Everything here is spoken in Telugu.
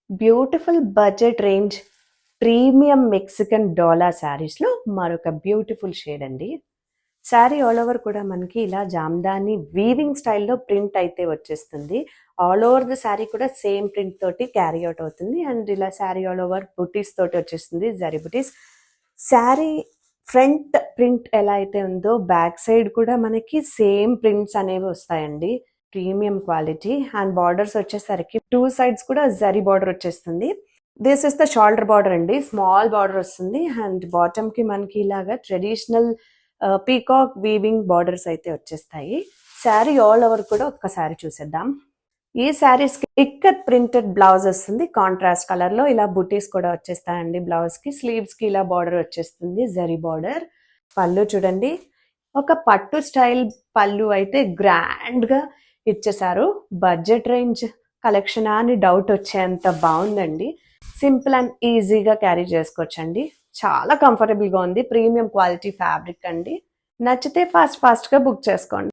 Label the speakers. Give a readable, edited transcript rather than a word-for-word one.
Speaker 1: Beautiful budget range premium Mexican డోలా శారీస్లో మరొక బ్యూటిఫుల్ షేడ్ అండి. శారీ ఆల్ ఓవర్ కూడా మనకి ఇలా జామ్దాని వీవింగ్ స్టైల్లో ప్రింట్ అయితే వచ్చేస్తుంది. ఆల్ ఓవర్ ద శారీ కూడా సేమ్ ప్రింట్ తోటి క్యారీ అవుట్ అవుతుంది. అండ్ ఇలా శారీ ఆల్ ఓవర్ బుటీస్ తోటి వచ్చేస్తుంది, జరీ బుటీస్. శారీ ఫ్రంట్ ప్రింట్ ఎలా అయితే ఉందో బ్యాక్ సైడ్ కూడా మనకి సేమ్ ప్రింట్స్ అనేవి వస్తాయండి. Premium quality. అండ్ బార్డర్స్ వచ్చేసరికి టూ సైడ్స్ కూడా జరీ బార్డర్ వచ్చేస్తుంది. This is the shoulder border అండి, స్మాల్ బార్డర్ వస్తుంది. అండ్ బాటమ్ కి మనకి ఇలాగా ట్రెడిషనల్ పీకాక్ వీవింగ్ బార్డర్స్ అయితే వచ్చేస్తాయి. శారీ ఆల్ ఓవర్ కూడా ఒక్కసారి చూసేద్దాం. ఈ శారీస్ కి ఇక్కత్ ప్రింటెడ్ బ్లౌజ్ వస్తుంది, కాంట్రాస్ట్ కలర్ లో. ఇలా బుటీస్ కూడా వచ్చేస్తాయండి బ్లౌజ్ కి. స్లీవ్స్ కి ఇలా బార్డర్ వచ్చేస్తుంది, జరీ బార్డర్. పళ్ళు చూడండి, ఒక పట్టు స్టైల్ పళ్ళు అయితే గ్రాండ్ గా ఇచ్చేసారు. బడ్జెట్ రేంజ్ కలెక్షన్ అని డౌట్ వచ్చేంత బాగుందండి. సింపుల్ అండ్ ఈజీగా క్యారీ చేసుకోవచ్చండి. చాలా కంఫర్టబుల్ గా ఉంది. ప్రీమియం క్వాలిటీ ఫ్యాబ్రిక్ అండి. నచ్చితే ఫాస్ట్ గా బుక్ చేసుకోండి.